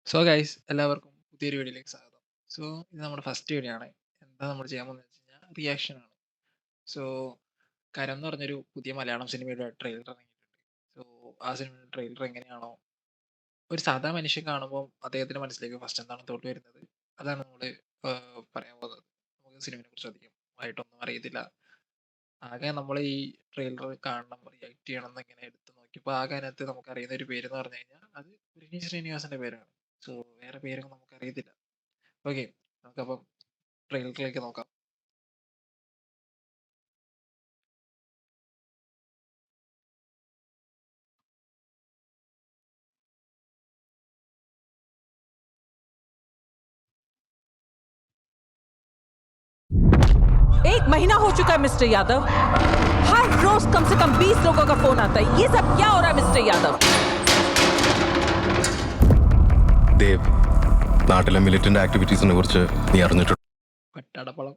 So guys എല്ലാവർക്കും പുതിയൊരു വീഡിയോയിലേക്ക് സ്വാഗതം. സോ ഇത് നമ്മുടെ ഫസ്റ്റ് വീഡിയോ ആണ്. എന്താ നമ്മൾ ചെയ്യാൻ പോകുന്നത് വെച്ച് കഴിഞ്ഞാൽ റിയാക്ഷൻ ആണ്. സോ കരം എന്ന് പറഞ്ഞൊരു പുതിയ മലയാളം സിനിമയുടെ ട്രെയിലർ ഇറങ്ങിയിട്ടുണ്ട്. സോ ആ സിനിമയുടെ ട്രെയിലർ എങ്ങനെയാണോ ഒരു സാധാ മനുഷ്യൻ കാണുമ്പോൾ അദ്ദേഹത്തിന്റെ മനസ്സിലേക്ക് ഫസ്റ്റ് എന്താണ് തോട്ട് വരുന്നത്, അതാണ് നമ്മൾ പറയാൻ പോകുന്നത്. നമുക്ക് സിനിമയെ കുറിച്ച് അധികം ആയിട്ടൊന്നും അറിയത്തില്ല. ആകെ നമ്മൾ ഈ ട്രെയിലർ കാണണം, റിയാക്ട് ചെയ്യണം എന്നിങ്ങനെ എടുത്ത് നോക്കിയപ്പോൾ ആകെ അതിനകത്ത് നമുക്ക് അറിയുന്ന ഒരു പേര് എന്ന് പറഞ്ഞു കഴിഞ്ഞാൽ അത് വിനീത് ശ്രീനിവാസന്റെ പേരാണ്. സോ വേറെ പേരൊന്നും നമുക്ക് അറിയത്തില്ല. ഓക്കെ, നമുക്കപ്പം ട്രെയിലറിലേക്ക് നോക്കാം. एक महीना हो चुका है मिस्टर यादव। हर रोज कम से कम 20 लोगों का फोन आता है। ये सब क्या हो रहा है मिस्टर यादव? ദേവ്, നാട്ടിലെ മിലിറ്റന്റ് ആക്ടിവിറ്റീസിനെ കുറിച്ച് നീ പട്ടാളപ്പടം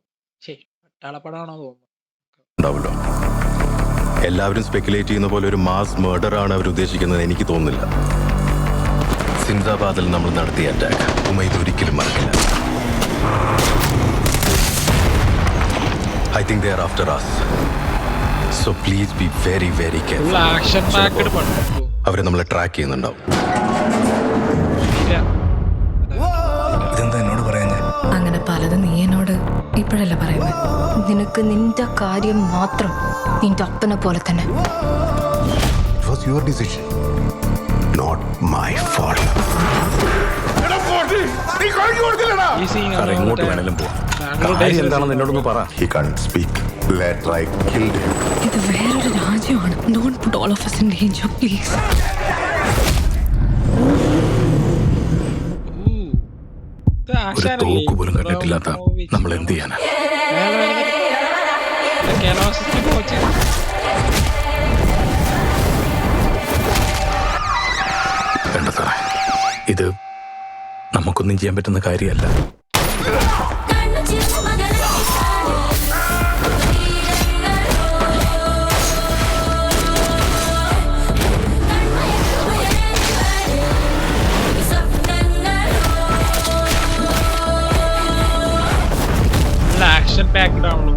പട്ടാളപ്പടമാണോ തോന്നുന്നു. അറിഞ്ഞിട്ടുണ്ടാവല്ലോ. എല്ലാവരും സ്പെക്കുലേറ്റ് ചെയ്യുന്ന പോലെ ഒരു മാസ് മർഡർ ആണ് അവർ ഉദ്ദേശിക്കുന്നത് എനിക്ക് തോന്നുന്നില്ല. സിന്ദാബാദിൽ നമ്മൾ നടത്തിയ അറ്റാക്ക് ഉമൈദ് ഒരിക്കലും മറക്കില്ല. I think they are after us. So please be very very careful. Action packed പടം. അവരെ നമ്മളെ ട്രാക്ക് ചെയ്യുന്നുണ്ടാവും. ഇതെന്താ എന്നോട് പറയാഞ്ഞേ? അങ്ങനെ പലതും നീ എന്നോട് ഇപ്പോഴല്ല പറയുന്നത്. നിനക്ക് നിന്റെ കാര്യം മാത്രം, നിന്റെ അപ്പനെ പോലെ തന്നെ. It was your decision, not my fault. ഈ scene ആണ് എങ്ങോട്ട് മറ്റേ വേണേലും പോവാം. ബാംഗ്ലൂർ കാര്യം ഡേയ്സിലെ എന്താണെന്ന് എന്നോടൊന്ന് പറ. He can't speak. Later I killed him. ഇത് വേറൊരു രാജ്യമാണ്. Don't put all of us in danger, please. ഇത് ഒരു ആശാനല്ലേ? തോക്ക് പോലും കണ്ടിട്ടില്ലാത്ത നമ്മൾ എന്ത് ചെയ്യാനാ? കേരളത്തിൽ കോച്ച് വേണ്ട സാറേ, ഇത് നമുക്കൊന്നും ചെയ്യാൻ പറ്റുന്ന കാര്യമല്ല. ആക്ഷൻ പാക്ഡ് ആണല്ലോ.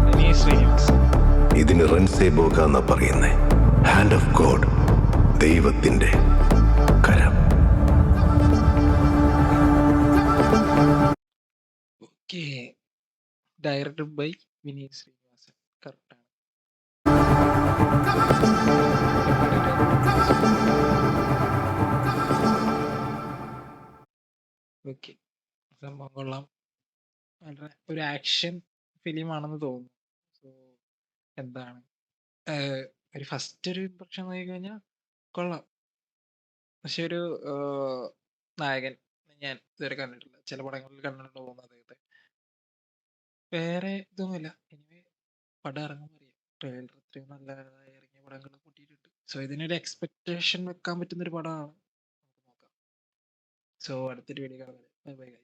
വിനീത് ശ്രീനിവാസൻ. ഇതിന് റൺസേ ബോക എന്നാ പറയുന്നേ. ഹാൻഡ് ഓഫ് ഗോഡ്, ദൈവത്തിന്റെ കരം. Okay, directed by Vineeth Sreenivasan. കറക്റ്റാണ്. ഓക്കെ, സംഭവം കൊള്ളാം. വളരെ ഒരു ആക്ഷൻ ഫിലിം ആണെന്ന് തോന്നുന്നു. സോ എന്താണ് ഒരു ഫസ്റ്റ് ഒരു ഇംപ്രഷൻ നോക്കി കഴിഞ്ഞാൽ കൊള്ളാം. പക്ഷെ ഒരു നായകൻ ഞാൻ ഇതുവരെ കണ്ടിട്ടില്ല. ചില പടങ്ങളിൽ കണ്ടിട്ടുണ്ടോ തോന്നുന്നു അദ്ദേഹത്തെ. വേറെ ഇതൊന്നുമില്ല. എനിവേ പടം ഇറങ്ങുമ്പോൾ അറിയാം. ട്രെയിലർ ഇത്രയും നല്ലതായി ഇറങ്ങിയ പടങ്ങൾ കൂട്ടിയിട്ടുണ്ട്. സോ ഇതിനൊരു എക്സ്പെക്ടേഷൻ വെക്കാൻ പറ്റുന്ന ഒരു പടമാണ്. നമുക്ക് നോക്കാം. സോ അടുത്തൊരു വീഡിയോ കാണാം. Bye bye guys.